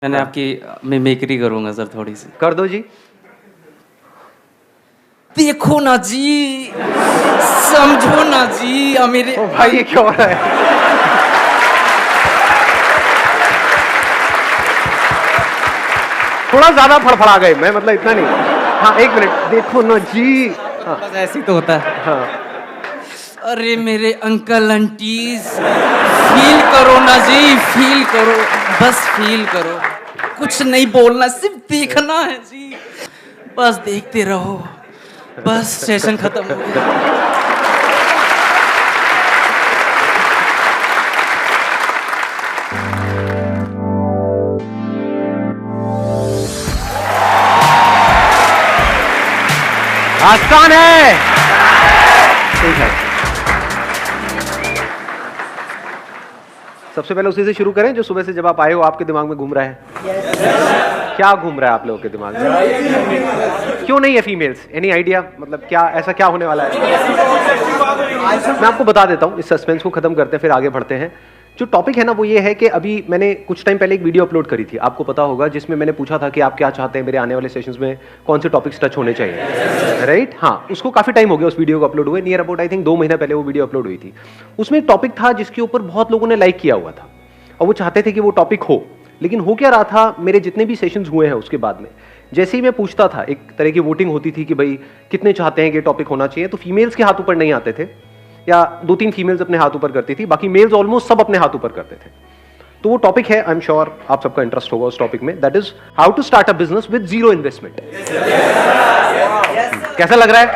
मैंने आपकी मिमिक्री करूंगा सर थोड़ी सी। कर दो जी। देखो ना जी, समझो ना जी, मेरे ओ भाई ये क्या हो रहा है? थोड़ा ज्यादा फड़फड़ा गए, मैं मतलब इतना नहीं। हाँ एक मिनट, देखो ना जी। हाँ बस ऐसे ही तो होता है। हाँ अरे मेरे अंकल आंटीज, फील करो ना जी, फील करो, बस फील करो, कुछ नहीं बोलना, सिर्फ देखना है जी, बस देखते रहो, बस सेशन खत्म हो गया। आसान है। ठीक है, सबसे पहले उसी से शुरू करें जो सुबह से जब आप आए हो आपके दिमाग में घूम रहा है। क्या घूम रहा है आप लोगों के दिमाग में? क्यों नहीं है फीमेल्स? Any idea? मतलब क्या ऐसा क्या होने वाला है? मैं आपको बता देता हूं, इस सस्पेंस को खत्म करते हैं फिर आगे बढ़ते हैं। जो टॉपिक है ना वो ये है कि अभी मैंने कुछ टाइम पहले एक वीडियो अपलोड करी थी, आपको पता होगा, जिसमें मैंने पूछा था कि आप क्या चाहते हैं मेरे आने वाले सेशंस में कौन से टॉपिक्स टच होने चाहिए, राइट? हाँ, उसको काफी टाइम हो गया उस वीडियो को अपलोड हुए, नियर अबाउट आई थिंक 2 महीना पहले वो वीडियो अपलोड हुई थी। उसमें एक टॉपिक था जिसके ऊपर बहुत लोगों ने लाइक किया हुआ था और वो चाहते थे कि वो टॉपिक हो, लेकिन हो क्या रहा था, मेरे जितने भी सेशंस हुए हैं उसके बाद में जैसे ही मैं पूछता था, एक तरह की वोटिंग होती थी कि भाई कितने चाहते हैं कि टॉपिक होना चाहिए, तो फीमेल्स के हाथ ऊपर नहीं आते थे, या 2-3 फीमेल्स अपने हाथ ऊपर करती थी, बाकी मेल्स ऑलमोस्ट सब अपने हाथ ऊपर करते थे। तो वो टॉपिक है, आई एम श्योर आप सबका इंटरेस्ट होगा उस टॉपिक में, that is how to start a business with zero investment. कैसा लग रहा है?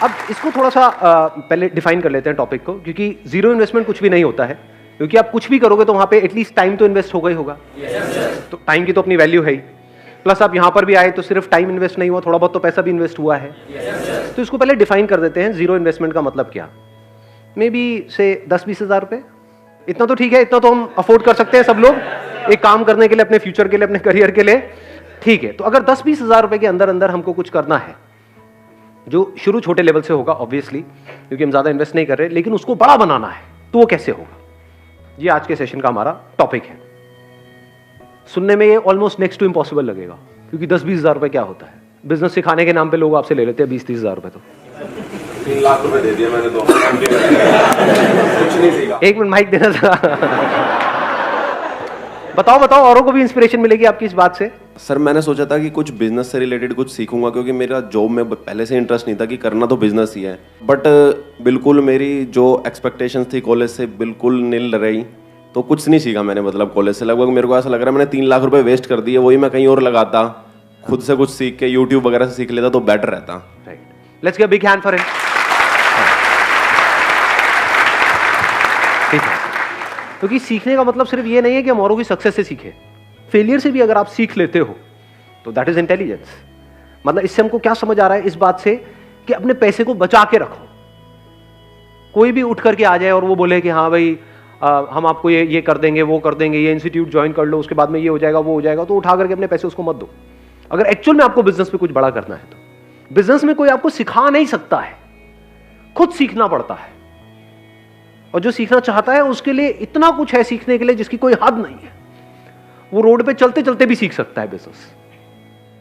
अब इसको थोड़ा सा पहले डिफाइन कर लेते हैं टॉपिक को, क्योंकि जीरो इन्वेस्टमेंट कुछ भी नहीं होता है, क्योंकि आप कुछ भी करोगे तो वहां पे एटलीस्ट टाइम तो इन्वेस्ट होगा ही होगा। तो टाइम की तो अपनी वैल्यू है ही, प्लस आप यहां पर भी आए तो सिर्फ टाइम इन्वेस्ट नहीं हुआ, थोड़ा बहुत तो पैसा भी इन्वेस्ट हुआ है। तो इसको पहले डिफाइन कर देते हैं, जीरो इन्वेस्टमेंट का मतलब क्या। मे बी से 10-20 हज़ार रुपए, इतना तो ठीक है, इतना तो हम अफोर्ड कर सकते हैं सब लोग, एक काम करने के लिए, अपने फ्यूचर के लिए, अपने करियर के लिए, ठीक है। तो अगर 10-20 हज़ार रुपए के अंदर अंदर हमको कुछ करना है, जो शुरू छोटे लेवल से होगा ऑब्वियसली, क्योंकि हम ज्यादा इन्वेस्ट नहीं कर रहे, लेकिन उसको बड़ा बनाना है, तो वो कैसे होगा, ये आज के सेशन का हमारा टॉपिक है। सुनने में ये ऑलमोस्ट नेक्स्ट टू इम्पॉसिबल लगेगा, क्योंकि 10-20 हज़ार रुपए क्या होता है, बिजनेस सिखाने के नाम पे लोग आपसे ले लेते हैं 20-30 हज़ार रुपए। तो 3 लाख रुपए दे दिए मैंने, 2 कुछ नहीं सीखा। एक मिनट माइक देना था। बताओ बताओ, औरों को भी इंस्पिरेशन मिलेगी आपकी इस बात से। सर मैंने सोचा था कि कुछ बिजनेस से रिलेटेड कुछ सीखूंगा, क्योंकि मेरा जॉब में पहले से इंटरेस्ट नहीं था कि करना तो बिजनेस ही है, बट बिल्कुल मेरी जो एक्सपेक्टेशंस थी कॉलेज से बिल्कुल नील रही, तो कुछ नहीं सीखा मैंने। मतलब कॉलेज से लगभग मेरे को ऐसा लग रहा है मैंने 3 लाख रुपए वेस्ट कर दिए, वही मैं कहीं और लगाता, खुद से कुछ सीख के यूट्यूब वगैरह से सीख लेता तो बेटर रहता। Right, let's give big hand for him. ठीक है, क्योंकि सीखने का मतलब सिर्फ ये नहीं है कि हम औरों की सक्सेस से सीखें, फेलियर से भी अगर आप सीख लेते हो तो दैट इज इंटेलिजेंस। मतलब इससे हमको क्या समझ आ रहा है, इस बात से कि अपने पैसे को बचा के रखो। कोई भी उठ करके आ जाए और वो बोले कि हाँ भाई हम आपको ये कर देंगे, वो कर देंगे, ये इंस्टीट्यूट ज्वाइन कर लो, उसके बाद में ये हो जाएगा, वो हो जाएगा, तो उठा करके अपने पैसे उसको मत दो। अगर एक्चुअल में आपको बिजनेस में कुछ बड़ा करना है तो बिजनेस में कोई आपको सिखा नहीं सकता है, खुद सीखना पड़ता है। और जो सीखना चाहता है उसके लिए इतना कुछ है सीखने के लिए जिसकी कोई हद नहीं है। वो रोड पे चलते चलते भी सीख सकता है बिजनेस,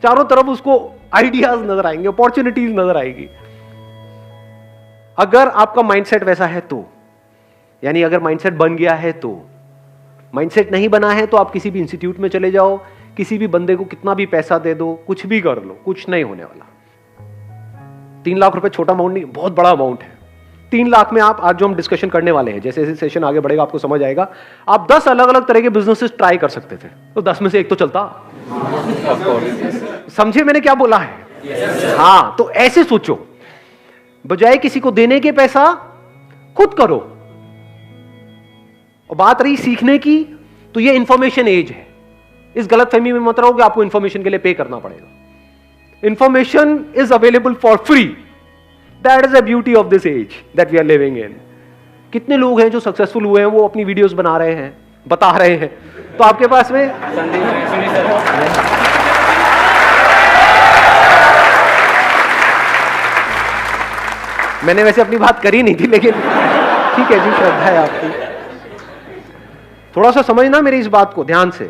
चारों तरफ उसको आइडियाज नजर आएंगे, अपॉर्चुनिटीज नजर आएगी। अगर आपका माइंडसेट वैसा है तो, यानी अगर माइंडसेट बन गया है तो, माइंडसेट नहीं बना है तो आप किसी भी इंस्टीट्यूट में चले जाओ, किसी भी बंदे को कितना भी पैसा दे दो, कुछ भी कर लो, कुछ नहीं होने वाला। 3 लाख रुपए छोटा अमाउंट नहीं, बहुत बड़ा अमाउंट है। 3 लाख में आप, आज जो हम डिस्कशन करने वाले हैं, जैसे जैसे सेशन आगे बढ़ेगा आपको समझ आएगा, आप 10 अलग अलग तरह के बिजनेसेस ट्राई कर सकते थे, तो 10 में से एक तो चलता। समझे मैंने क्या बोला है? हाँ, तो ऐसे सोचो, बजाय किसी को देने के पैसा खुद करो। और बात रही सीखने की, तो ये इंफॉर्मेशन एज है। इस गलतफहमी में मत रहो कि आपको इंफॉर्मेशन के लिए पे करना पड़ेगा। Information is available for free, that is the beauty of this age that we are living in. कितने लोग हैं जो सक्सेसफुल हुए हैं, वो अपनी वीडियोस बना रहे हैं, बता रहे हैं, तो आपके पास में मैंने वैसे अपनी बात करी नहीं थी, लेकिन ठीक है जी, श्रद्धा है आपकी। थोड़ा सा समझना मेरी इस बात को ध्यान से।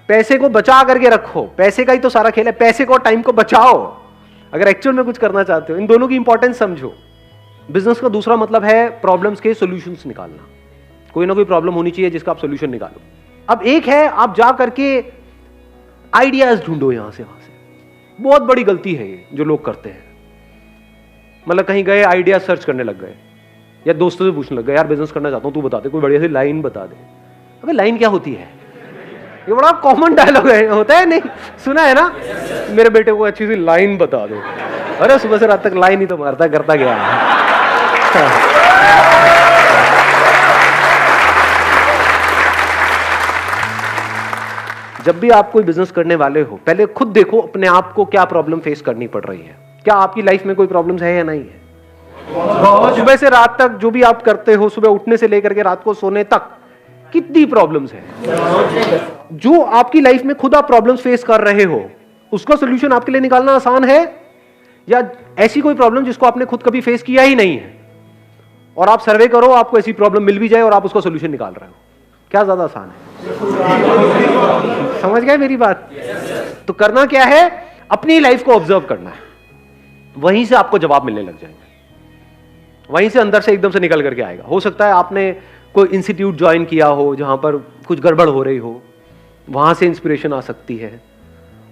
पैसे को बचा करके रखो, पैसे का ही तो सारा खेल है। पैसे को और टाइम को बचाओ अगर एक्चुअल में कुछ करना चाहते हो। इन दोनों की इंपॉर्टेंस समझो। बिजनेस का दूसरा मतलब है प्रॉब्लम्स के सॉल्यूशंस निकालना। कोई ना कोई प्रॉब्लम होनी चाहिए जिसका आप सॉल्यूशन निकालो। अब एक है आप जा करके आइडियाज ढूंढो यहां से वहां से। बहुत बड़ी गलती है ये जो लोग करते हैं। मतलब कहीं गए, आइडिया सर्च करने लग गए, या दोस्तों से पूछने लग गए, यार बिजनेस करना चाहता हूं, तू बता दे, कोई बढ़िया सी लाइन बता दे। अबे लाइन क्या होती है? ये बड़ा कॉमन डायलॉग है, होता है नहीं? सुना है ना? मेरे बेटे को अच्छी सी लाइन बता दो। अरे सुबह से रात तक लाइन ही तो मारता करता गया है। जब भी आप कोई बिजनेस करने वाले हो, पहले खुद देखो अपने आप को क्या प्रॉब्लम फेस करनी पड़ रही है। क्या आपकी लाइफ में कोई प्रॉब्लम्स है या नहीं है? सुबह से रात तक जो भी आप करते हो, सुबह उठने से लेकर के रात को सोने तक, कितनी प्रॉब्लम्स है? जो आपकी लाइफ में खुद आप प्रॉब्लम्स फेस कर रहे हो, उसका सोल्यूशन आपके लिए निकालना आसान है, या ऐसी कोई प्रॉब्लम जिसको आपने खुद कभी फेस किया ही नहीं है और आप सर्वे करो, आपको ऐसी प्रॉब्लम मिल भी जाए और आप उसका सोल्यूशन निकाल रहे हो? क्या ज्यादा आसान है? समझ गए मेरी बात? तो करना क्या है? अपनी लाइफ को ऑब्जर्व करना है, वहीं से आपको जवाब मिलने लग जाएंगे, वहीं से अंदर से एकदम से निकल करके आएगा। हो सकता है आपने कोई इंस्टीट्यूट ज्वाइन किया हो जहां पर कुछ गड़बड़ हो रही हो, वहां से इंस्पिरेशन आ सकती है।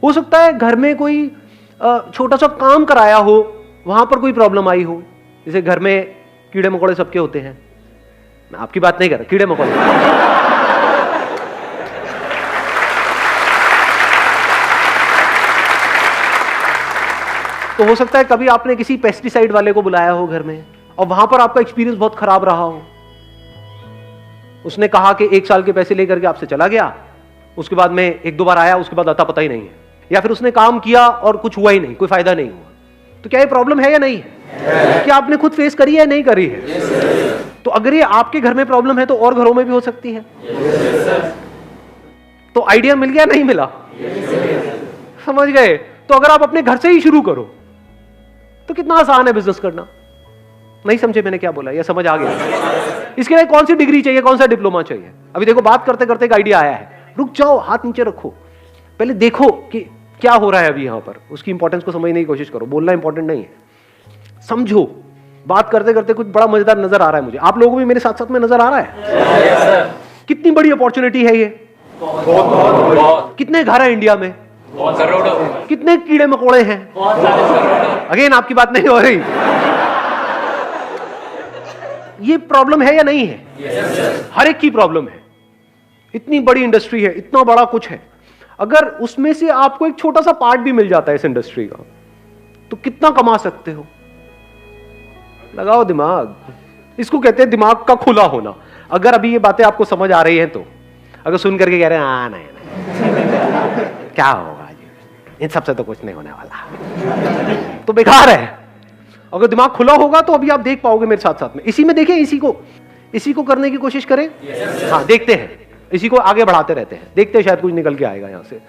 हो सकता है घर में कोई छोटा सा काम कराया हो, वहां पर कोई प्रॉब्लम आई हो। जैसे घर में कीड़े मकोड़े सबके होते हैं, मैं आपकी बात नहीं कर रहा, कीड़े मकोड़े। तो हो सकता है कभी आपने किसी पेस्टिसाइड वाले को बुलाया हो घर में और वहां पर आपका एक्सपीरियंस बहुत खराब रहा हो। उसने कहा कि 1 साल के पैसे लेकर के आपसे चला गया, उसके बाद में 1-2 बार आया, उसके बाद आता पता ही नहीं है। या फिर उसने काम किया और कुछ हुआ ही नहीं, कोई फायदा नहीं हुआ। तो क्या ये प्रॉब्लम है या नहीं है? क्या आपने खुद फेस करी है या नहीं करी है? तो अगर ये आपके घर में प्रॉब्लम है तो और घरों में भी हो सकती है। तो आइडिया मिल गया नहीं मिला? समझ गए? तो अगर आप अपने घर से ही शुरू करो तो कितना आसान है बिजनेस करना। नहीं समझे मैंने क्या बोला, या समझ आ गया? इसके लिए कौन सी डिग्री चाहिए, कौन सा डिप्लोमा चाहिए? अभी देखो बात करते करते एक आइडिया आया है, रुक जाओ, हाथ नीचे रखो, पहले देखो कि क्या हो रहा है अभी यहां पर। उसकी इंपॉर्टेंस को समझने की कोशिश करो। बोलना इंपॉर्टेंट नहीं है, समझो। बात करते करते कुछ बड़ा मजेदार नजर आ रहा है मुझे, आप लोगों को भी मेरे साथ साथ में नजर आ रहा है? कितनी बड़ी अपॉर्चुनिटी है ये। कितने घर है इंडिया में? कितने कीड़े मकोड़े हैं? अगेन आपकी बात नहीं हो रही। ये प्रॉब्लम है या नहीं है? हर एक की प्रॉब्लम है। इतनी बड़ी इंडस्ट्री है, इतना बड़ा कुछ है। अगर उसमें से आपको एक छोटा सा पार्ट भी मिल जाता है इस इंडस्ट्री का, तो कितना कमा सकते हो? लगाओ दिमाग। इसको कहते हैं दिमाग का खुला होना। अगर अभी ये बातें आपको समझ आ रही हैं तो, अगर सुन करके कह रहे हैं हाँ नहीं क्या होगा जी, इन सबसे तो कुछ नहीं होने वाला, तो बेकार है। अगर दिमाग खुला होगा तो अभी आप देख पाओगे मेरे साथ साथ में। इसी में देखें, इसी को करने की कोशिश करें। हाँ देखते हैं, इसी को आगे बढ़ाते रहते हैं, देखते हैं शायद कुछ निकल के आएगा यहां से।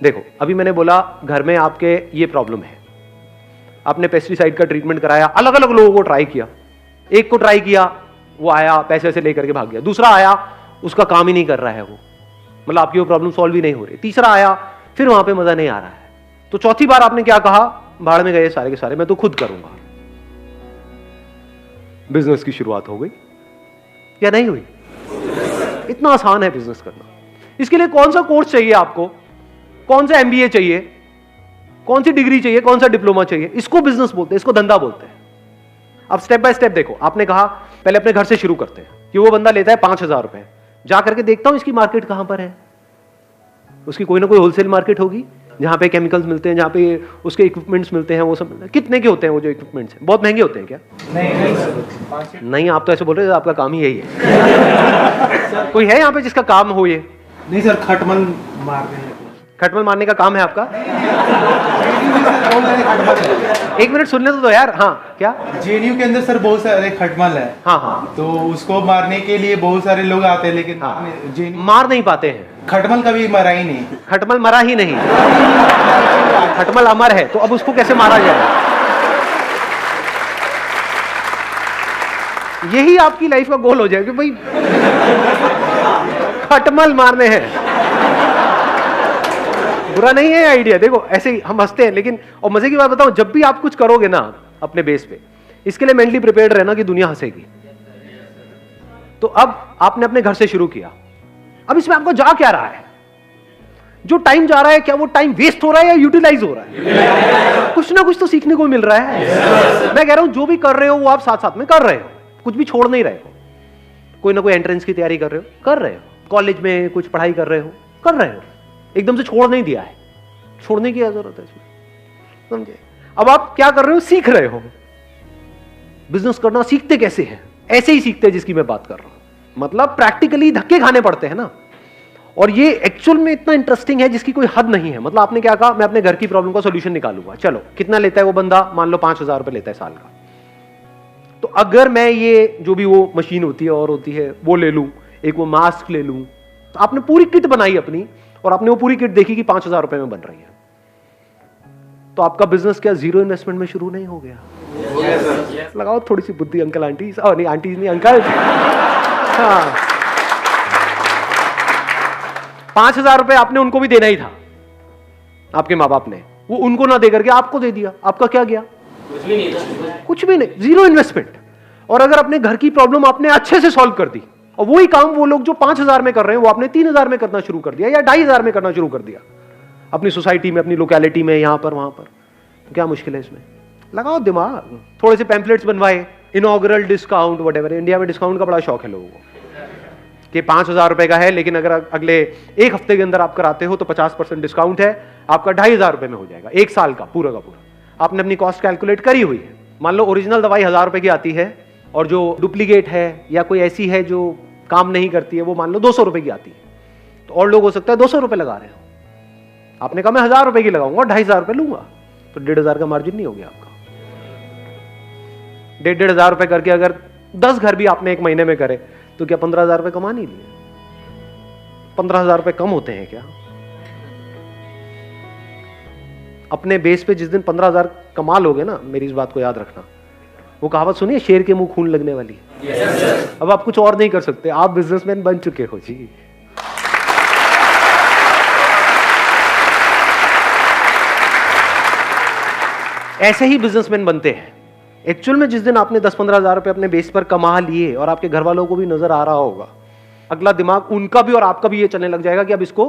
देखो अभी मैंने बोला घर में आपके ये प्रॉब्लम है, आपने पेस्टिसाइड का ट्रीटमेंट कराया, अलग अलग लोगों को ट्राई किया। एक को ट्राई किया, वो आया पैसे वैसे लेकर के भाग गया। दूसरा आया, उसका काम ही नहीं कर रहा है वो, मतलब आपकी वो प्रॉब्लम सॉल्व ही नहीं हो रही। तीसरा आया, फिर वहां पे मजा नहीं आ रहा है। तो चौथी बार आपने क्या कहा? भाड़ में गए सारे के सारे, मैं तो खुद करूंगा। बिजनेस की शुरुआत हो गई या नहीं हुई? इतना आसान है बिजनेस करना। इसके लिए कौन सा कोर्स चाहिए आपको? कौन सा एमबीए चाहिए? कौन सी डिग्री चाहिए? कौन सा डिप्लोमा चाहिए? इसको बिजनेस बोलते हैं, इसको धंधा बोलते हैं। अब स्टेप बाय स्टेप देखो। आपने कहा पहले अपने घर से शुरू करते हैं कि वो बंदा लेता है 5,000 रुपए, जा करके देखता हूं इसकी मार्केट कहां पर है। उसकी कोई ना कोई होलसेल मार्केट होगी जहां पे केमिकल्स मिलते हैं, जहां पे उसके इक्विपमेंट्स मिलते हैं। वो सब कितने के होते हैं? वो जो इक्विपमेंट्स हैं बहुत महंगे होते हैं क्या? नहीं, आप तो ऐसे बोल रहे हो, आपका काम ही यही है। कोई है यहाँ पे जिसका काम हो ये? नहीं सर, खटमल मारने खटमल मारने का काम है आपका? एक मिनट सुनने तो दो यार। हाँ क्या? जेएनयू के अंदर सर बहुत सारे खटमल है। हाँ हाँ, तो उसको मारने के लिए बहुत सारे लोग आते हैं, लेकिन हाँ, जेएनयू मार नहीं पाते हैं। खटमल कभी मरा ही नहीं। खटमल मरा ही नहीं, खटमल अमर है, तो अब उसको कैसे मारा जाए? यही आपकी लाइफ का गोल हो जाए कि भाई खटमल मारने हैं। बुरा नहीं है आइडिया, देखो ऐसे ही हम हंसते हैं, लेकिन और मजे की बात बताऊं, जब भी आप कुछ करोगे ना अपने बेस पे, इसके लिए मेंटली प्रिपेयर्ड रहना कि दुनिया हंसेगी। तो अब आपने अपने घर से शुरू किया, अब इसमें आपको जा क्या रहा है? जो टाइम जा रहा है, क्या वो टाइम वेस्ट हो रहा है या यूटिलाइज हो रहा है? कुछ ना कुछ तो सीखने को मिल रहा है। मैं कह रहा हूं जो भी कर रहे हो वो आप साथ साथ में कर रहे हो, कुछ भी छोड़ नहीं रहे हो। कोई ना कोई एंट्रेंस की तैयारी कर रहे हो, कर रहे हो, कॉलेज में कुछ पढ़ाई कर रहे हो, कर रहे हो, एकदम से छोड़ नहीं दिया है, छोड़ने की जरूरत है इसमें, समझे? अब आप क्या कर रहे हो? सीख रहे हो। बिजनेस करना सीखते कैसे हैं? ऐसे ही सीखते हैं जिसकी मैं बात कर रहा हूं, मतलब प्रैक्टिकली धक्के खाने पड़ते हैं ना। और ये एक्चुअल में इतना इंटरेस्टिंग है जिसकी कोई हद नहीं है। मतलब आपने क्या कहा, मैं अपने घर की प्रॉब्लम का सॉल्यूशन निकालूंगा। चलो, कितना लेता है वो बंदा? मान लो 5,000 रुपए लेता है साल का। तो अगर मैं ये जो भी वो मशीन होती है और होती है वो ले लूं, एक वो मास्क ले लूं, तो आपने पूरी किट बनाई अपनी, और आपने वो पूरी किट देखी कि 5,000 रुपए में बन रही है, तो आपका बिजनेस क्या जीरो इन्वेस्टमेंट में शुरू नहीं हो गया? लगाओ थोड़ी सी बुद्धि अंकल आंटी, नहीं आंटी नहीं अंकल। हाँ, 5,000 रुपए आपने उनको भी देना ही था, आपके माँ बाप ने, वो उनको ना दे करके आपको दे दिया, आपका क्या गया? कुछ भी नहीं, जीरो इन्वेस्टमेंट। और अगर अपने घर की प्रॉब्लम आपने अच्छे से सॉल्व कर दी, और वही काम वो लोग जो 5,000 में कर रहे हैं वो आपने 3,000 में करना शुरू कर दिया या 2,500 में करना शुरू कर दिया, अपनी सोसाइटी में, अपनी लोकेलिटी में, यहां पर वहां पर, तो क्या मुश्किल है इसमें? लगाओ दिमाग। थोड़े से पैम्पलेट्स बनवाए, इनॉग्रल डिस्काउंट वटेवर। इंडिया में डिस्काउंट का बड़ा शौक है लोगों को कि 5,000 रुपए का है, लेकिन अगर अगले एक हफ्ते के अंदर आप कराते हो तो 50% डिस्काउंट है, आपका 2,500 रुपए में हो जाएगा, एक साल का पूरा का पूरा। आपने अपनी कॉस्ट कैलकुलेट करी हुई है। मान लो ओरिजिनल दवाई 1,000 रुपए की आती है, और जो डुप्लीकेट है या कोई ऐसी है जो काम नहीं करती है वो मान लो 200 रुपए की आती है, तो और लोग हो सकता है 200 रुपए लगा रहे हो। आपने कहा मैं 1,000 रुपए की लगाऊंगा, 2,500 रुपए लूंगा, तो 1,500 का मार्जिन नहीं हो गया आपका। 1,500 रुपए करके अगर 10 घर भी आपने एक महीने में करे तो क्या 15,000 रुपए कमा नहीं लिए? 15,000 रुपए कम होते हैं क्या? अपने बेस पे जिस दिन 15,000 कमा लोगे ना, मेरी इस बात को याद रखना, वो कहावत सुनिए, शेर के मुंह खून लगने वाली। अब आप कुछ और नहीं कर सकते, आप बिजनेसमैन बन चुके हो जी। ऐसे ही बिजनेसमैन बनते हैं। एक्चुअल में जिस दिन आपने 10-15,000 रुपए अपने बेस पर कमा लिए और आपके घर वालों को भी नजर आ रहा होगा, अगला दिमाग उनका भी और आपका भी ये चलने लग जाएगा कि अब इसको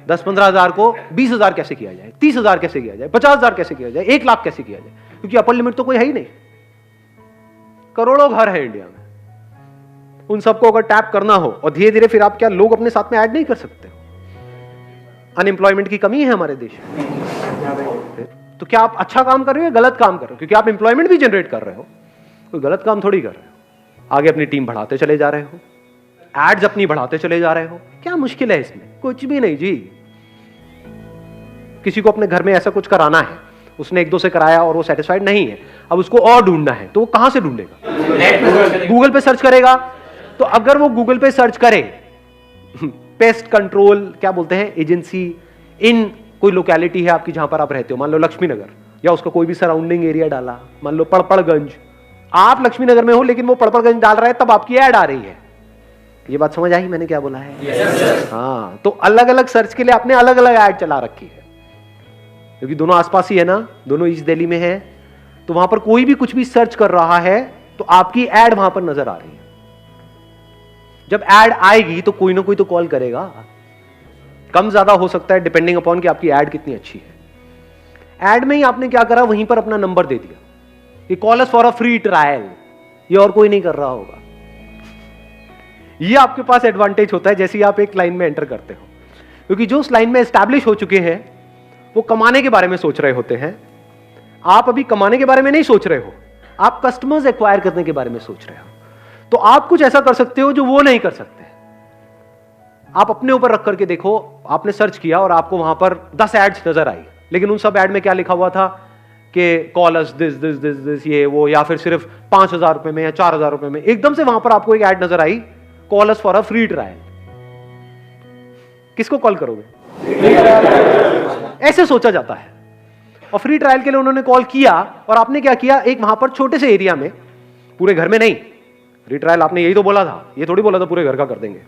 10-15,000 को 20,000 कैसे किया जाए, 30,000 कैसे किया जाए, 50,000 कैसे किया जाए, 1,00,000 कैसे किया जाए, क्योंकि अपर लिमिट तो कोई है ही नहीं। करोड़ों घर है इंडिया में, उन सबको अगर टैप करना हो, और धीरे धीरे फिर आप क्या लोग अपने साथ में ऐड नहीं कर सकते हो? अनएम्प्लॉयमेंट की कमी है हमारे देश में। तो क्या आप अच्छा काम कर रहे हो या गलत काम कर रहे हो? क्योंकि आप एम्प्लॉयमेंट भी जनरेट कर रहे हो, कोई गलत काम थोड़ी कर रहे हो। आगे अपनी टीम बढ़ाते चले जा रहे हो, एड्स अपनी बढ़ाते चले जा रहे हो, क्या मुश्किल है इसमें? कुछ भी नहीं जी। किसी को अपने घर में ऐसा कुछ कराना है, उसने 1-2 से कराया और वो सेटिस्फाइड नहीं है, अब उसको और ढूंढना है, तो वो कहां से ढूंढेगा? गूगल पे सर्च करेगा। तो अगर वो गूगल पे सर्च करे पेस्ट कंट्रोल क्या बोलते हैं एजेंसी इन कोई लोकेलिटी है आपकी जहां पर आप रहते हो, मान लो लक्ष्मी नगर, या उसका कोई भी सराउंडिंग एरिया डाला, मान लो पड़पड़गंज, आप लक्ष्मी नगर में हो लेकिन वो पड़पड़गंज डाल रहा है, तब आपकी ऐड आ रही है। ये बात समझ आई मैंने क्या बोला है? हाँ, तो अलग अलग सर्च के लिए आपने अलग अलग ऐड चला रखी है, क्योंकि दोनों आसपास ही है ना, दोनों ईस्ट दिल्ली में है, तो वहां पर कोई भी कुछ भी सर्च कर रहा है तो आपकी ऐड वहां पर नजर आ रही है। जब ऐड आएगी तो कोई ना कोई तो कॉल करेगा, कम ज्यादा हो सकता है डिपेंडिंग अपॉन कि आपकी ऐड कितनी अच्छी है। ऐड में ही आपने क्या करा, वहीं पर अपना नंबर दे दिया कि call us for a free trial, ये और कोई नहीं कर रहा होगा। ये आपके पास एडवांटेज होता है जैसे ही आप एक लाइन में एंटर करते हो, क्योंकि जो उस लाइन में एस्टैब्लिश हो चुके हैं वो कमाने के बारे में सोच रहे होते हैं। आप अभी कमाने के बारे में नहीं सोच रहे हो, आप कस्टमर्स एक्वायर करने के बारे में सोच रहे हो। तो आप कुछ ऐसा कर सकते हो जो वो नहीं कर सकते। आप अपने ऊपर रख करके देखो, आपने सर्च किया और आपको वहां पर 10 एड्स नजर आई, लेकिन उन सब एड में क्या लिखा हुआ था कि call us this this this this ये वो, या फिर सिर्फ 5,000 रुपए में या 4,000 रुपए में। एकदम से वहां पर आपको एक ऐड नजर आई, call us for a free trial. किसको कॉल करोगे? ऐसे सोचा जाता है। और फ्री ट्रायल के लिए उन्होंने कॉल किया, और आपने क्या किया, एक वहां पर छोटे से एरिया में, पूरे घर में नहीं, रिट्रायल आपने यही तो बोला था, ये थोड़ी बोला था पूरे घर का कर देंगे।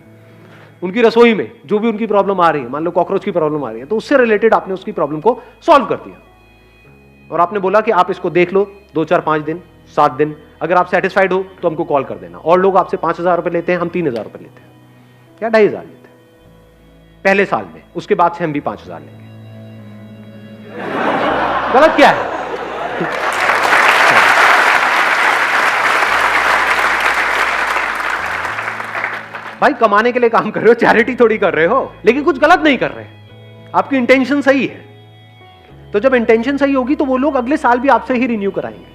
उनकी रसोई में जो भी उनकी प्रॉब्लम आ रही है, मान लो कॉकरोच की प्रॉब्लम आ रही है, तो उससे रिलेटेड आपने उसकी प्रॉब्लम को सॉल्व कर दिया और आपने बोला कि आप इसको देख लो 2, 4, 5 दिन, 7 दिन, अगर आप सेटिस्फाइड हो तो हमको कॉल कर देना। और लोग आपसे 5,000 रुपए लेते हैं, हम 3,000 रुपए लेते हैं या 2,500 लेते हैं पहले साल में, उसके बाद से हम भी 5,000 लेंगे। गलत क्या है? भाई कमाने के लिए काम कर रहे हो, चैरिटी थोड़ी कर रहे हो, लेकिन कुछ गलत नहीं कर रहे, आपकी इंटेंशन सही है। तो जब इंटेंशन सही होगी तो वो लोग अगले साल भी आपसे ही रिन्यू कराएंगे।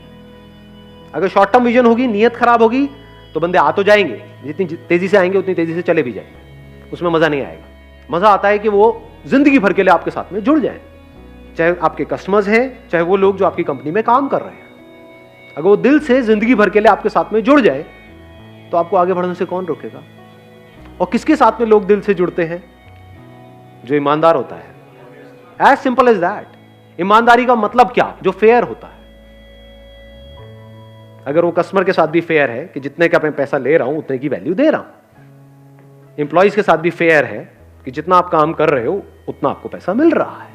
अगर शॉर्ट टर्म विजन होगी, नियत खराब होगी, तो बंदे आ तो जाएंगे, जितनी तेजी से आएंगे उतनी तेजी से चले भी जाएंगे, उसमें मजा नहीं आएगा। मजा आता है कि वो जिंदगी भर के लिए आपके साथ में जुड़ जाए, चाहे आपके कस्टमर्स हैं, चाहे वो लोग जो आपकी कंपनी में काम कर रहे हैं। अगर वो दिल से जिंदगी भर के लिए आपके साथ में जुड़ जाए तो आपको आगे बढ़ने से कौन रोकेगा? और किसके साथ में लोग दिल से जुड़ते हैं? जो ईमानदार होता है। As simple as that. ईमानदारी का मतलब क्या? जो फेयर होता है। अगर वो कस्टमर के साथ भी फेयर है कि जितने का मैं पैसा ले रहा हूं उतने की वैल्यू दे रहा हूं, एम्प्लॉइज के साथ भी फेयर है कि जितना आप काम कर रहे हो उतना आपको पैसा मिल रहा है,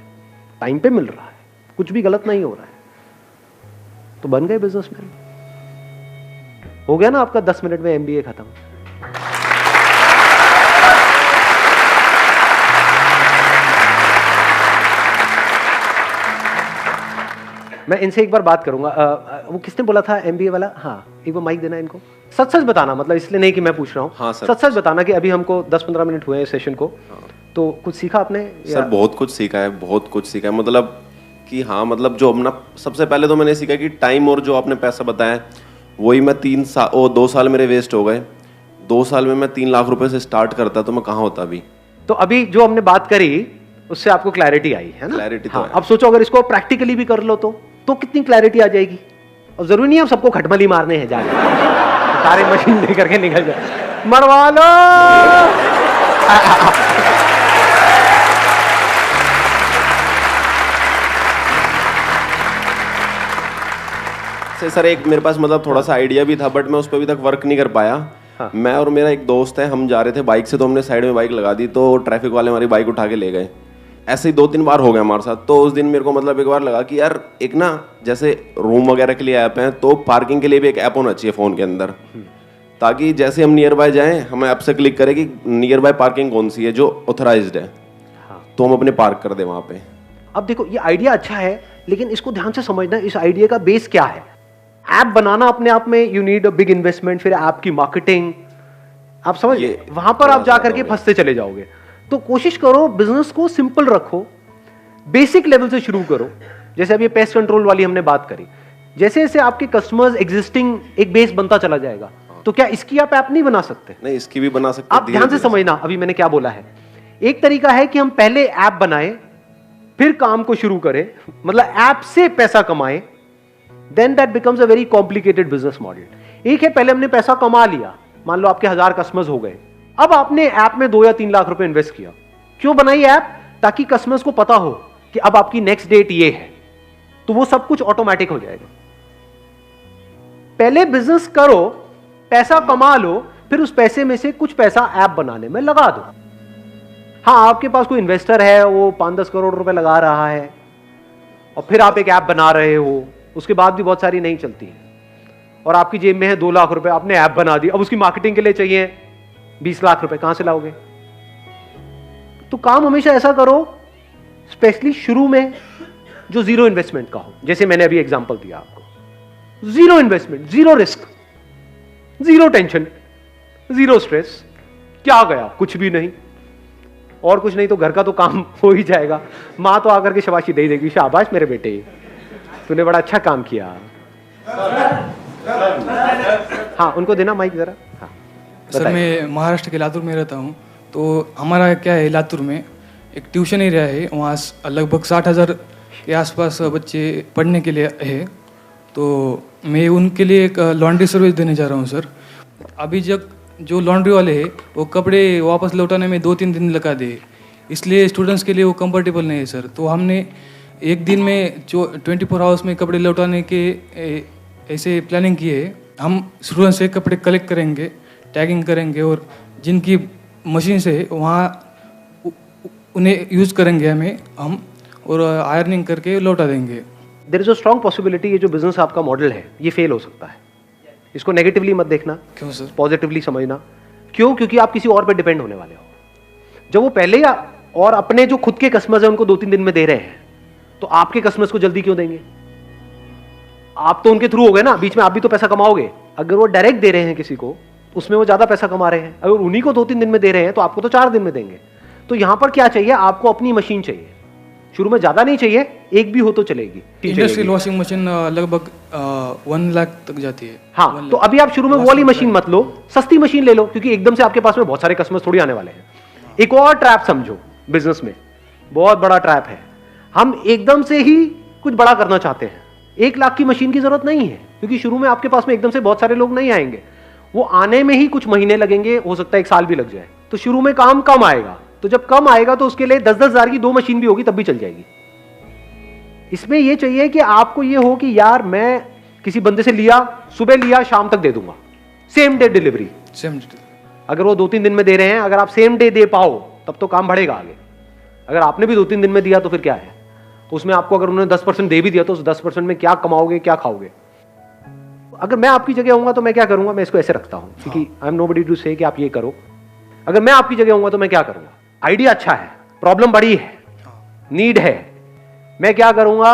टाइम पे मिल रहा है, कुछ भी गलत नहीं हो रहा है, तो बन गए बिजनेसमैन। हो गया ना आपका 10 मिनट में एमबीए खत्म। मैं इनसे एक बार बात करूंगा। वो किसने बोला था एमबीए वाला? हाँ, एक बार माइक देना इनको। सच सच बताना, मतलब इसलिए नहीं कि मैं पूछ रहा हूँ। हाँ सर, सच सच बताना कि अभी हमको 10-15 मिनट हुए हैं सेशन को। हाँ। तो कुछ सीखा आपने? सर बहुत कुछ सीखा है, बहुत कुछ सीखा है। मतलब कि हाँ, मतलब जो अपना सबसे पहले तो मैंने सीखा कि टाइम और जो आपने पैसा बताया वही मैं 2 साल मेरे वेस्ट हो गए। 2 साल में मैं 3 लाख रुपए से स्टार्ट करता तो मैं कहाँ होता अभी। तो अभी जो हमने बात करी उससे आपको क्लैरिटी आई है ना? क्लैरिटी हाँ, तो है। अब सोचो अगर इसको प्रैक्टिकली भी कर लो तो कितनी क्लैरिटी आ जाएगी। और जरूरी नहीं है सबको खटमली मारने हैं जाके, सारे मशीन लेकर के निकल जाए, मरवा लो। सर एक मेरे पास मतलब थोड़ा सा आइडिया भी था, बट मैं उस पर अभी तक वर्क नहीं कर पाया। हाँ। मैं और मेरा एक दोस्त है, हम जा रहे थे बाइक से, तो हमने साइड में बाइक लगा दी, तो ट्रैफिक वाले हमारी बाइक उठा के ले गए। ऐसे ही 2-3 बार हो गया हमारे साथ। तो उस दिन मेरे को मतलब एक बार लगा कि यार एक ना जैसे रूम वगैरह के लिए ऐप है, तो पार्किंग के लिए भी एक ऐप होना चाहिए फ़ोन के अंदर, ताकि जैसे हम नियर बाय जाएं हमें ऐप से क्लिक करें कि नियर बाय पार्किंग कौन सी है जो ऑथराइज्ड है। हाँ। तो हम अपने पार्क कर दें वहाँ पे। अब देखो ये आइडिया अच्छा है, लेकिन इसको ध्यान से समझना, इस आइडिया का बेस क्या है। ऐप बनाना अपने आप में you need a big investment, फिर ऐप की मार्केटिंग, आप समझ, वहां पर आप जाकर के फंसते चले जाओगे। तो कोशिश करो बिजनेस को सिंपल रखो, बेसिक लेवल से शुरू करो। जैसे अभी पेस्ट कंट्रोल वाली हमने बात करी, जैसे जैसे आपके कस्टमर्स एग्जिस्टिंग एक बेस बनता चला जाएगा, तो क्या इसकी आप ऐप नहीं बना सकते? नहीं, इसकी भी बना सकते। आप ध्यान से समझना अभी मैंने क्या बोला है। एक तरीका है कि हम पहले ऐप बनाएं, फिर काम को शुरू करें, मतलब ऐप से पैसा कमाएं, then that becomes a very complicated business model. एक है पहले हमने पैसा कमा लिया, मान लो आपके 1000 कस्टमर्स हो गए, अब आपने ऐप में 2 या 3 लाख रुपए इन्वेस्ट किया। क्यों बनाई ऐप? ताकि कस्टमर्स को पता हो कि अब आपकी नेक्स्ट डेट ये है, तो वो सब कुछ ऑटोमेटिक हो जाएगा। पहले बिजनेस करो, पैसा कमा लो, फिर उस पैसे में से कुछ पैसा ऐप बनाने में लगा दो। हाँ, आपके पास कोई इन्वेस्टर है, वो 5-10 करोड़ रुपए लगा रहा है, और फिर आप एक ऐप बना रहे हो, उसके बाद भी बहुत सारी नहीं चलती है, और आपकी जेब में है 2 लाख रुपए, आपने ऐप बना दी, अब उसकी मार्केटिंग के लिए चाहिए 20 लाख रुपए, कहां से लाओगे? तो काम हमेशा ऐसा करो, स्पेशली शुरू में, जो जीरो इन्वेस्टमेंट का हो। जैसे मैंने अभी एग्जांपल दिया आपको, zero investment, zero risk, zero tension, zero stress. क्या गया? कुछ भी नहीं, और कुछ नहीं तो घर का तो काम हो ही जाएगा। मां तो आकर के शाबाशी दे देगी, शाबाश मेरे बेटे, तूने बड़ा अच्छा काम किया। हाँ, उनको देना माइक जरा। हाँ, सर मैं महाराष्ट्र के लातूर में रहता हूँ। तो हमारा क्या है, लातूर में एक ट्यूशन एरिया है, वहाँ लगभग 60,000 के आसपास बच्चे पढ़ने के लिए है। तो मैं उनके लिए एक लॉन्ड्री सर्विस देने जा रहा हूँ सर। अभी जब जो लॉन्ड्री वाले हैं वो कपड़े वापस लौटाने में 2-3 दिन लगा दे, इसलिए स्टूडेंट्स के लिए वो कंफर्टेबल नहीं है सर। तो हमने एक दिन में जो 24 आवर्स में कपड़े लौटाने के ऐसे प्लानिंग की है। हम शुरू से कपड़े कलेक्ट करेंगे, टैगिंग करेंगे और जिनकी मशीन से वहाँ उन्हें यूज़ करेंगे हम और आयरनिंग करके लौटा देंगे। There is a strong possibility ये जो बिजनेस आपका मॉडल है ये फेल हो सकता है। इसको नेगेटिवली मत देखना, क्यों सर? पॉजिटिवली समझना। क्यों? क्योंकि आप किसी और पे डिपेंड होने वाले हो। जब वो पहले और अपने जो खुद के कस्टमर्स हैं उनको 2-3 दिन में दे रहे हैं, तो आपके कस्टमर्स को जल्दी क्यों देंगे? आप तो उनके थ्रू हो गए ना, बीच में आप भी तो पैसा कमाओगे। अगर वो डायरेक्ट दे रहे हैं किसी को, उसमें वो ज्यादा पैसा कमा रहे हैं। अगर उन्हीं को 2-3 दिन में दे रहे हैं तो आपको तो 4 दिन में देंगे। तो यहां पर क्या चाहिए? आपको अपनी मशीन चाहिए। शुरू में ज्यादा नहीं चाहिए, एक भी हो तो चलेगी। इंडस्ट्रियल वॉशिंग मशीन लगभग 1 लाख तक जाती है। हाँ, तो अभी आप शुरू में वो वाली मशीन मत लो, सस्ती मशीन ले लो, क्योंकि एकदम से आपके पास में बहुत सारे कस्टमर्स थोड़ी आने वाले हैं। एक और ट्रैप समझो बिजनेस में, बहुत बड़ा ट्रैप है। हम एकदम से ही कुछ बड़ा करना चाहते हैं। 1 लाख की मशीन की जरूरत नहीं है, क्योंकि शुरू में आपके पास में एकदम से बहुत सारे लोग नहीं आएंगे। वो आने में ही कुछ महीने लगेंगे, हो सकता है 1 साल भी लग जाए। तो शुरू में काम कम आएगा, तो जब कम आएगा तो उसके लिए 10-10 हजार की 2 मशीन भी होगी तब भी चल जाएगी। इसमें यह चाहिए कि आपको ये हो कि यार मैं किसी बंदे से लिया, सुबह लिया, शाम तक दे दूंगा, सेम डे डिलीवरी। अगर वो 2-3 दिन में दे रहे हैं, अगर आप सेम डे दे पाओ तब तो काम बढ़ेगा आगे। अगर आपने भी 2-3 दिन में दिया तो फिर क्या है? उसमें आपको अगर उन्होंने 10% दे भी दिया तो उस 10% में क्या कमाओगे, क्या खाओगे? अगर मैं आपकी जगह होऊंगा तो मैं क्या करूंगा? मैं इसको ऐसे रखता हूं, क्योंकि आई एम नोबडी टू से कि आप ये करो। अगर मैं आपकी जगह होऊंगा तो मैं क्या करूंगा? आइडिया अच्छा है, प्रॉब्लम बड़ी है, नीड है। मैं क्या करूंगा?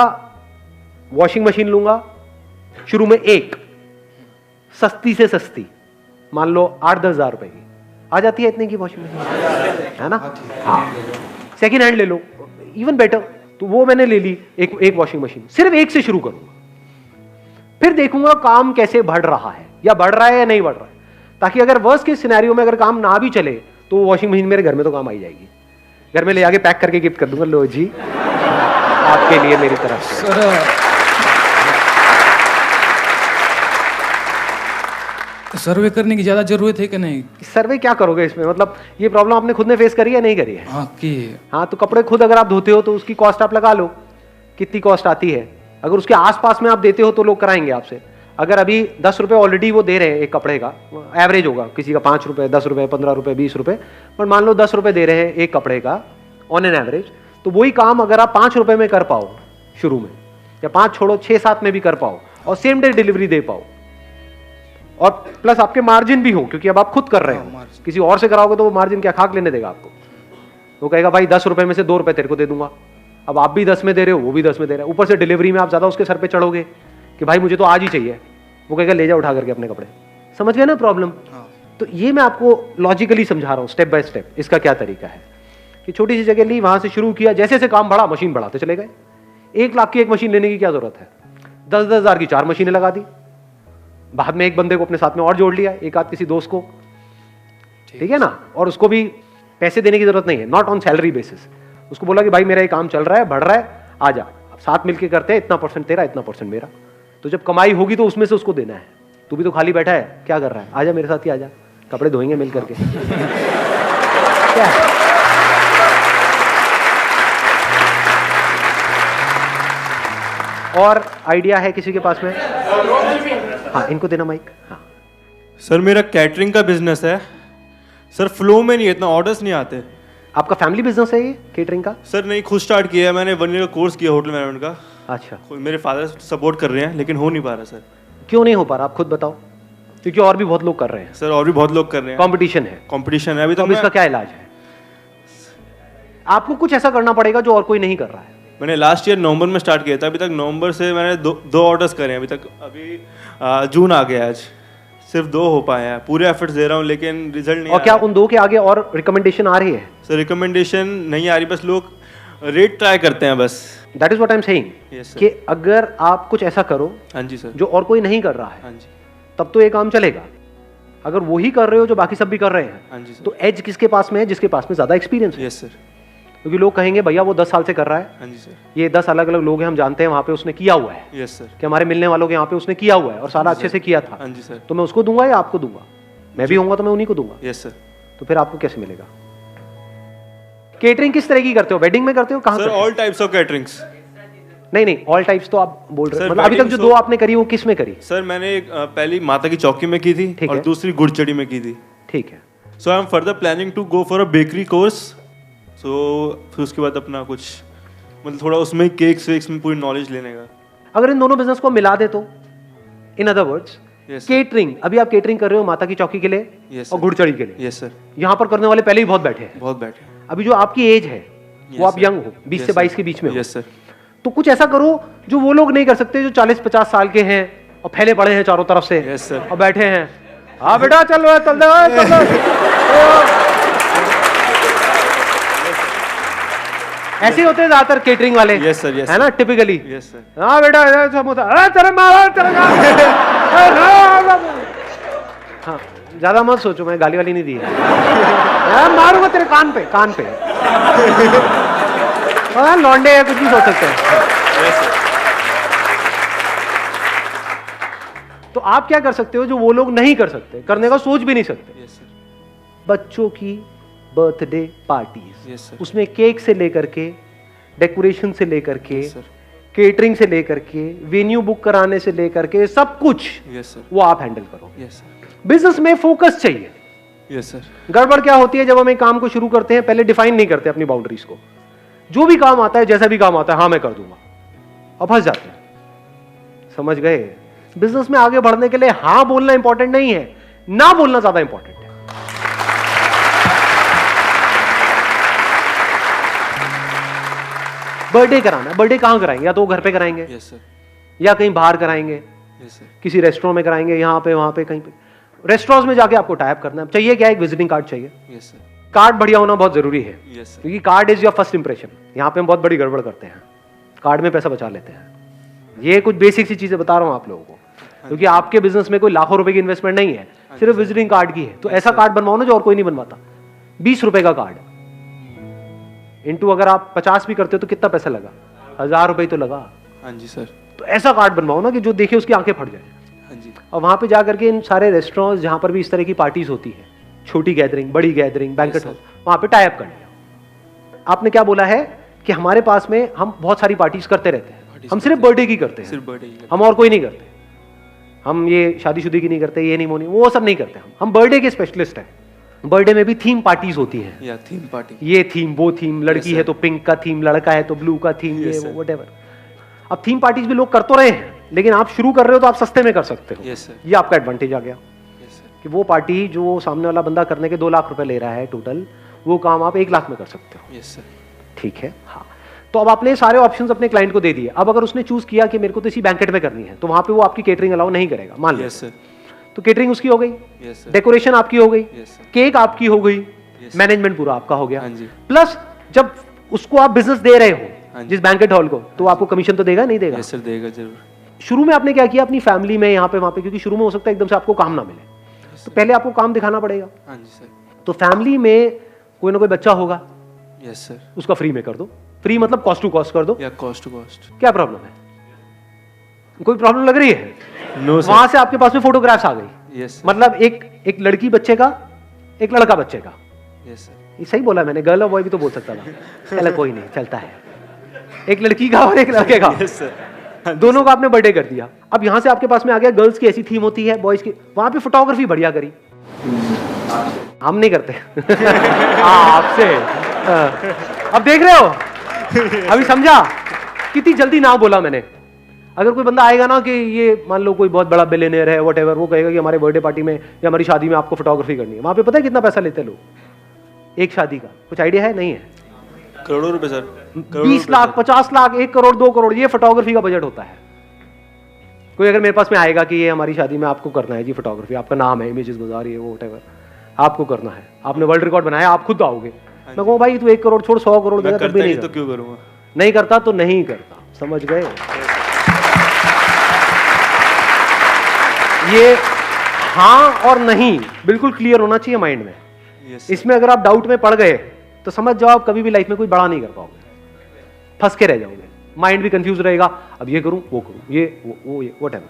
वॉशिंग मशीन लूंगा, शुरू में एक सस्ती से सस्ती, मान लो 8-10 हजार रुपए की आ जाती है, इतने की वॉशिंग मशीन है ना? हाँ, सेकेंड हैंड ले लो, इवन बेटर। तो वो मैंने ले ली, एक वॉशिंग मशीन, सिर्फ एक से शुरू करूंगा, फिर देखूंगा काम कैसे बढ़ रहा है, या बढ़ रहा है या नहीं बढ़ रहा है, ताकि अगर वर्स्ट के सिनेरियो में अगर काम ना भी चले तो वो वॉशिंग मशीन मेरे घर में तो काम आई जाएगी। घर में ले आके पैक करके गिफ्ट कर दूंगा, लो जी आपके लिए मेरी तरफ से। सर्वे करने की ज्यादा जरूरत है कि नहीं? सर्वे क्या करोगे इसमें? मतलब ये प्रॉब्लम आपने खुद ने फेस करी है, नहीं करी है? हाँ की। हाँ, तो कपड़े खुद अगर आप धोते हो तो उसकी कॉस्ट आप लगा लो, कितनी कॉस्ट आती है। अगर उसके आसपास में आप देते हो तो लोग कराएंगे आपसे। अगर अभी 10 रुपए ऑलरेडी वो दे रहे हैं एक कपड़े का, एवरेज होगा, किसी का 5 रुपए, 10 रुपए, 15 रुपए, 20 रुपए, पर मान लो 10 रुपए दे रहे हैं एक कपड़े का ऑन एन एवरेज, तो वही काम अगर आप 5 रुपए में कर पाओ शुरू में, या 5 छोड़ो 6-7 में भी कर पाओ, और सेम डे डिलीवरी दे पाओ, और प्लस आपके मार्जिन भी हो, क्योंकि अब आप खुद कर रहे हो। किसी और से कराओगे तो वो मार्जिन क्या खाक लेने देगा आपको? वो कहेगा भाई 10 रुपए में से 2 रुपए तेरे को दे दूंगा। अब आप भी 10 में दे रहे हो, वो भी 10 में दे रहा है, ऊपर से डिलीवरी में आप ज्यादा उसके सर पे चढ़ोगे कि भाई मुझे तो आज ही चाहिए। वो कहेगा ले जा उठा करके अपने कपड़े। समझ गए ना प्रॉब्लम? तो ये मैं आपको लॉजिकली समझा रहा हूँ, स्टेप बाय स्टेप। इसका क्या तरीका है कि छोटी सी जगह ली, वहां से शुरू किया, जैसे जैसे काम बढ़ा मशीन बढ़ाते चले गए। 1 लाख की एक मशीन लेने की क्या जरूरत है? 10-10 हजार की 4 मशीनें लगा दी। बाद में एक बंदे को अपने साथ में और जोड़ लिया, एक आध किसी दोस्त को, ठीक है ना? और उसको भी पैसे देने की जरूरत नहीं है, नॉट ऑन सैलरी बेसिस। उसको बोला कि भाई मेरा ये काम चल रहा है, बढ़ रहा है, आ जा, साथ मिलके करते हैं, इतना परसेंट तेरा, इतना परसेंट मेरा। तो जब कमाई होगी तो उसमें से उसको देना है। तू भी तो खाली बैठा है, क्या कर रहा है? आजा मेरे साथ ही आजा, कपड़े धोएंगे मिल करके। क्या है? और आइडिया है किसी के पास में? हाँ, इनको देना माइक। हाँ सर, मेरा कैटरिंग का बिजनेस है सर, फ्लो में नहीं है, इतना ऑर्डर्स नहीं आते। आपका फैमिली बिजनेस है ये केटरिंग का? सर नहीं, खुद स्टार्ट किया है मैंने, 1 ईयर का कोर्स किया होटल मैनेजमेंट का। अच्छा, मेरे फादर सपोर्ट कर रहे हैं, लेकिन हो नहीं पा रहा सर। क्यों नहीं हो पा रहा, आप खुद बताओ? क्योंकि और भी बहुत लोग कर रहे हैं सर, और भी बहुत लोग कर रहे हैं, कंपटीशन है। कंपटीशन है अभी। तो इसका क्या इलाज है? आपको कुछ ऐसा करना पड़ेगा जो और कोई नहीं कर रहा है। मैंने लास्ट ईयर नवंबर में स्टार्ट किया था, अभी तक नवंबर से मैंने 2 ऑर्डर्स करे हैं अभी तक। अभी जून आ गया, आज सिर्फ 2 हो पाए हैं। पूरे एफर्ट्स दे रहा हूँ लेकिन रिजल्ट नहीं। और क्या उन 2 के आगे और रिकमेंडेशन आ रही है? सर रिकमेंडेशन नहीं आ रही, बस लोग रेट ट्राई करते हैं बस। That is what I am saying कि अगर आप कुछ ऐसा करो, हाँ जी सर, जो और कोई नहीं कर रहा है, हाँ जी, तब तो ये काम चलेगा। अगर वही कर रहे हो जो बाकी सब भी कर रहे हैं, हाँ जी सर, तो एज किसके पास में है? जिसके पास में ज्यादा एक्सपीरियंस है। Yes sir. क्योंकि लोग कहेंगे भैया वो 10 साल से कर रहा है, हाँ जी सर, ये 10 अलग अलग लोग हैं, हम जानते हैं वहां पे उसने किया हुआ है, यस सर, कि हमारे मिलने वालों के यहाँ पे उसने किया हुआ है और सारा अच्छे से किया था। हाँ जी सर। तो मैं उसको दूंगा या आपको दूंगा? मैं भी होऊंगा तो मैं उन्हीं को दूंगा। Yes sir. तो फिर आपको कैसे मिलेगा? केटरिंग किस तरह की करते हो? वेडिंग में करते हो? कहाँ सर करते हो? All types of caterings. नहीं नहीं, ऑल टाइप्स तो आप बोल रहे Sir, हैं, मतलब अभी तक जो wedding दो आपने करी वो किस में करी? सर मैंने पहली माता की चौकी में की थी ठीक और है। दूसरी गुड़चड़ी में की थी। ठीक है। So I am further planning to go for a bakery course. सो फिर उसके बाद अपना कुछ मतलब थोड़ा उसमें केक्स वेक्स में पूरी नॉलेज लेने का। अगर इन दोनों बिजनेस को मिला दे तो, in other words, Yes, sir. Catering, अभी आप केटरिंग कर रहे हो माता की चौकी के लिए Yes, और sir. घुड़चड़ी के लिए, यस सर, यहाँ पर करने वाले पहले ही बहुत बैठे हैं। बहुत बैठे। अभी जो आपकी एज है वो Yes, आप sir. यंग हो, 20 से 22 के बीच में हो, यस सर। तो कुछ ऐसा करो जो वो लोग नहीं कर सकते जो 40-50 साल के हैं और फैले पड़े हैं चारों तरफ से। Yes, sir. और बैठे हैं, हाँ बेटा चल रहा है, चल रहा है, चल रहा है। ऐसे होते हैं ज्यादातर केटरिंग वाले। Yes, sir, yes, है ना, टिपिकली। Yes sir. हाँ बेटा इधर समोसा, अरे तेरे मारा तेरे हाँ, ज्यादा मत सोचो, मैं गाली वाली नहीं दी है। मैं मारूंगा तेरे कान पे, कान पे। हाँ, लौंडे है, कुछ भी सोच सकते हैं। Yes sir. तो आप क्या कर सकते हो जो वो लोग नहीं कर सकते, करने का सोच भी नहीं सकते? Yes sir. बच्चों की बर्थडे पार्टीज, Yes, sir. उसमें केक से लेकर के, डेकोरेशन से लेकर के, Yes, sir. केटरिंग से लेकर के, वेन्यू बुक कराने से लेकर के, सब कुछ यस सर। वो आप हैंडल करो। Yes sir. बिजनेस में फोकस चाहिए। Yes sir. गड़बड़ क्या होती है, जब हम एक काम को शुरू करते हैं पहले डिफाइन नहीं करते अपनी बाउंड्रीज को। जो भी काम आता है, जैसा भी काम आता है, हाँ मैं कर दूंगा, अब फंस जाते हैं। समझ गए? बिजनेस में आगे बढ़ने के लिए हाँ बोलना इंपॉर्टेंट नहीं है, ना बोलना ज्यादा इंपॉर्टेंट है। बर्थडे कराना है, बर्थडे कहां कराएंगे? या तो घर पे कराएंगे, यस सर। या कहीं बाहर कराएंगे, यस सर। किसी रेस्टोरेंट में कराएंगे, यहाँ पे वहां पे कहीं पे। रेस्टोरेंट में जाके आपको टाइप करना है। चाहिए क्या? एक विजिटिंग कार्ड चाहिए। Yes sir. कार्ड बढ़िया होना बहुत जरूरी है, यस सर। क्योंकि card is your first impression. यहाँ पे हम बहुत बड़ी गड़बड़ करते हैं, कार्ड में पैसा बचा लेते हैं। ये कुछ बेसिक सी चीजें बता रहा हूँ आप लोगों को, क्योंकि आपके बिजनेस में कोई लाखों रुपए की इन्वेस्टमेंट नहीं है, सिर्फ विजिटिंग कार्ड की है। तो ऐसा कार्ड बनवाओ ना जो और कोई नहीं बनवाता। 20 रुपए का कार्ड इंटू अगर आप 50 भी करते हो तो कितना पैसा लगा? 1000 रुपए तो लगा। हाँ जी सर। तो ऐसा कार्ड बनवाओ ना कि जो देखे उसकी आंखें फट जाए। हाँ जी। और वहां पे जा करके इन सारे रेस्टोरेंट्स जहां पर भी इस तरह की पार्टीज होती है, छोटी गैदरिंग, बड़ी गैदरिंग, बैंकेट हॉल, वहां पे टाई अप कर लिया। आपने क्या बोला है कि हमारे पास में हम बहुत सारी पार्टीज करते रहते हैं, हम सिर्फ बर्थडे की करते हैं, सिर्फ बर्थडे की। हम और कोई नहीं करते। हम ये शादीशुदी की नहीं करते, ये नहीं मोनी, वो सब नहीं करते। हम बर्थडे के स्पेशलिस्ट हैं। बर्थडे में भी थीम पार्टीज होती हैं, या थीम पार्टी। ये थीम, वो थीम, लड़की Yes, है sir. तो पिंक का थीम, लड़का है तो ब्लू का थीम, Yes, ये sir. वो व्हाटएवर। अब थीम पार्टीज भी लोग कर तो रहे हैं, लेकिन आप शुरू कर रहे हो तो आप सस्ते में कर सकते हो। Yes sir. ये आपका एडवांटेज आ गया यस सर। कि वो पार्टी जो सामने वाला बंदा करने के 2 लाख रुपए ले रहा है टोटल, वो काम आप 1 लाख में कर सकते हो। Yes sir. ठीक है, हाँ। तो अब आपने सारे ऑप्शंस अपने क्लाइंट को दे दिए। अब अगर उसने चूज किया कि मेरे को तो इसी बैंकेट में करनी है, तो वहां पे वो आपकी केटरिंग अलाउ नहीं करेगा, मान लो। Yes sir. तो केटरिंग उसकी हो गई, यस सर। डेकोरेशन आपकी हो गई, यस सर। केक आपकी हो गई, Yes, मैनेजमेंट पूरा आपका हो गया। हाँ जी। प्लस जब उसको आप बिजनेस दे रहे हाँ हो जी। जिस बैंकेट हॉल को, तो आपको कमीशन तो देगा नहीं देगा? यस सर, देगा जरूर। शुरू में आपने क्या किया अपनी फैमिली में, यहाँ पे वहां पे, क्योंकि शुरू में हो सकता है एकदम से आपको काम ना मिले, तो पहले आपको काम दिखाना पड़ेगा। हाँ जी सर। तो फैमिली में कोई ना कोई बच्चा होगा, यस सर। उसका फ्री में कर दो। फ्री मतलब कॉस्ट टू कॉस्ट कर दो। या कॉस्ट टू कॉस्ट। क्या प्रॉब्लम है? कोई प्रॉब्लम लग रही है? No sir. वहां से आपके पास में फोटोग्राफ्स आ गई, यस सर। मतलब एक लड़की बच्चे का, एक लड़का बच्चे का। Yes sir. ये सही बोला मैंने, गर्ल और बॉय भी तो बोल सकता था। चलो कोई नहीं, चलता है। एक लड़की का और एक लड़के का, यस सर। दोनों का आपने बर्थडे कर दिया। अब यहां से आपके पास में आ गया, गर्ल्स की ऐसी थीम होती है, बॉयज की, वहां पे फोटोग्राफी बढ़िया करी। हम नहीं करते। आपसे अब देख रहे हो, अभी समझा कितनी जल्दी ना बोला मैंने। अगर कोई बंदा आएगा ना कि ये मान लो कोई बहुत बड़ा बिलियनियर है, व्हाटएवर, वो कहेगा कि हमारे बर्थडे पार्टी में या हमारी शादी में आपको फोटोग्राफी करनी है, वहां पे पता है कितना पैसा लेते हैं लोग एक शादी का? कुछ आइडिया है? नहीं है? करोड़ों रुपए सर। 20 लाख, 50 लाख, 1 करोड़, 2 करोड़, ये फोटोग्राफी का बजट होता है। कोई अगर मेरे पास में आएगा कि ये हमारी शादी में आपको करना है जी फोटोग्राफी, आपका नाम है इमेजेस बाजार, ये वो व्हाटएवर, आपको करना है, आपने वर्ल्ड रिकॉर्ड बनाया, आप खुद आओगे। मैं कहूँ भाई तू 1 करोड़ छोड़ 100 करोड़ देगा, तब भी नहीं तो करता। क्यों करूँगा? नहीं करता तो नहीं करता, समझ गए? ये हाँ और नहीं बिल्कुल क्लियर होना चाहिए माइंड में। यस। इसमें अगर आप डाउट में पड़ गए तो समझ जाओ आप कभी भी लाइफ में कोई बड़ा नहीं कर पाओगे, फंस के रह जाओगे, माइंड भी कंफ्यूज रहेगा, अब ये करूं वो करूं, ये वो ये व्हाटएवर।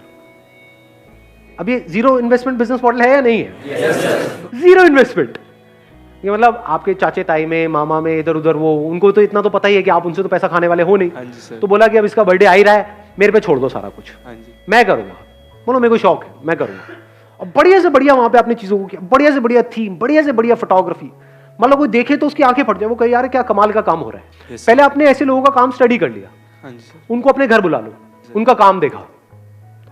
अब ये जीरो इन्वेस्टमेंट बिजनेस मॉडल है या नहीं है? Zero investment. ये मतलब आपके चाचे ताई में, मामा में, इधर उधर, वो उनको तो इतना तो पता ही है कि आप उनसे तो पैसा खाने वाले हो नहीं। हाँ जी सर। तो बोला कि अब इसका बर्थडे आ ही रहा है, मेरे पे छोड़ दो सारा कुछ, हाँ जी। मैं करूंगा। बोलो मेरे को शौक है, मैं करूंगा। और बढ़िया से बढ़िया वहां पे आपने चीजों को किया, बढ़िया से बढ़िया थीम, बढ़िया से बढ़िया फोटोग्राफी, मतलब कोई देखे तो उसकी आंखें फट जाए, वो कहे यार क्या कमाल का काम हो रहा है। Yes, पहले आपने ऐसे लोगों का काम स्टडी कर लिया, हाँ जी सर। उनको अपने घर बुला लो, उनका काम देखा,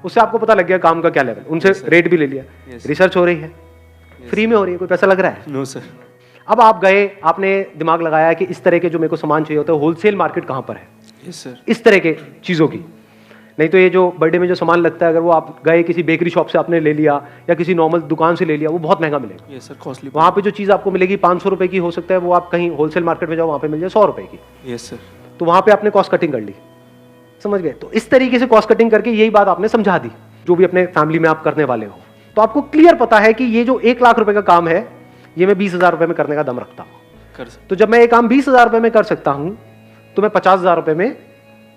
उससे आपको पता लग गया काम का क्या लेवल, उनसे रेट भी ले लिया, Yes. रिसर्च हो रही है, फ्री में हो रही है, कोई पैसा लग रहा है। No sir. अब आप गए, आपने दिमाग लगाया कि इस तरह के जो मेरे को सामान चाहिए होता है, होलसेल मार्केट कहाँ पर है, यस सर। इस तरह के चीज़ों की। नहीं तो ये जो बर्थडे में जो सामान लगता है, अगर वो आप गए किसी बेकरी शॉप से आपने ले लिया या किसी नॉर्मल दुकान से ले लिया, वो बहुत महंगा मिलेगा। Yes sir, costly. वहाँ पे जो चीज़ आपको मिलेगी 500 रुपये की हो सकता है, वो आप कहीं होलसेल मार्केट में जाओ, वहाँ पे मिल जाए 100 रुपये की। Yes sir. तो वहाँ पे आपने कॉस्ट कटिंग कर ली, समझ गए। तो इस तरीके से कॉस्ट कटिंग करके यही बात आपने समझा दी, जो भी अपने फैमिली में आप करने वाले हो। तो आपको क्लियर पता है कि ये जो 1 लाख रुपए का काम है, ये मैं 20,000 रुपये में करने का दम रखता हूँ। कर सर। तो जब मैं ये काम 20,000 रुपये में कर सकता हूँ, तो मैं 50,000 रुपये में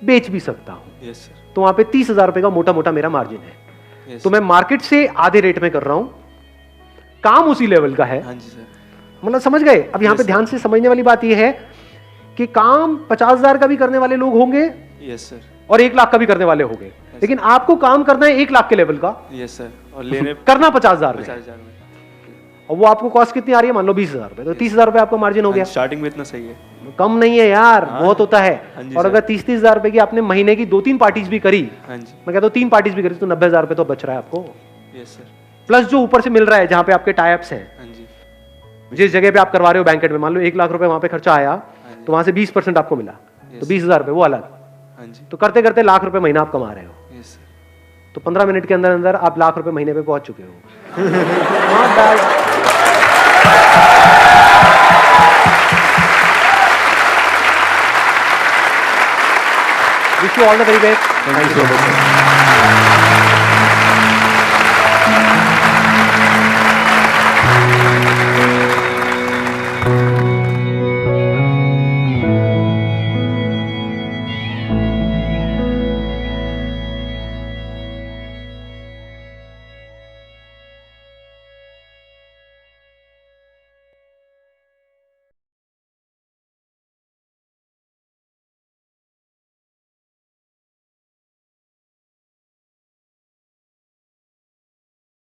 बेच भी सकता हूँ। Yes sir. तो वहाँ पे 30,000 रुपये का मोटा मोटा मेरा मार्जिन है। यस। तो मैं मार्केट से आधे रेट में कर रहा हूँ, काम उसी लेवल का है। हाँ जी सर। मतलब समझ गए। अब यहाँ पे Yes, ध्यान से समझने वाली बात यह है कि काम 50,000 का भी करने वाले लोग होंगे यस सर। और 1 लाख का भी करने वाले होंगे, लेकिन आपको काम करना है 1 लाख के लेवल का, यस सर। और लेने करना 50,000 में, 50,000 में। और वो आपको कॉस्ट कितनी आ रही है, मान लो 20,000 रुपये, तो 30,000 रुपये आपका मार्जिन हो गया। स्टार्टिंग में इतना सही है। कम नहीं है यार, हाँ, बहुत होता है। हाँ जी और सर। अगर 30,000 रुपए की आपने महीने की 2-3 पार्टीज भी करी, हाँ जी। मैं कहता हूँ 3 पार्टीज भी करी, तो 90,000 रुपये तो बच रहा है आपको, यस सर। प्लस जो ऊपर से मिल रहा है जहाँ पे आपके टाइप्स हैं। हाँ जी। जिस जगह पे आप करवा रहे हो बैंकेट में, मान लो 1 लाख रुपए वहां पे खर्चा आया, तो वहां से 20% आपको मिला, तो 20,000 रुपये वो अलग। हाँ जी। तो करते करते लाख रुपए महीना आप कमा रहे हो। Yes sir. तो 15 मिनट के अंदर अंदर आप लाख रुपए महीने पे पहुंच चुके हो। Not bad. Wish you all the very best. Thank you so much, sir.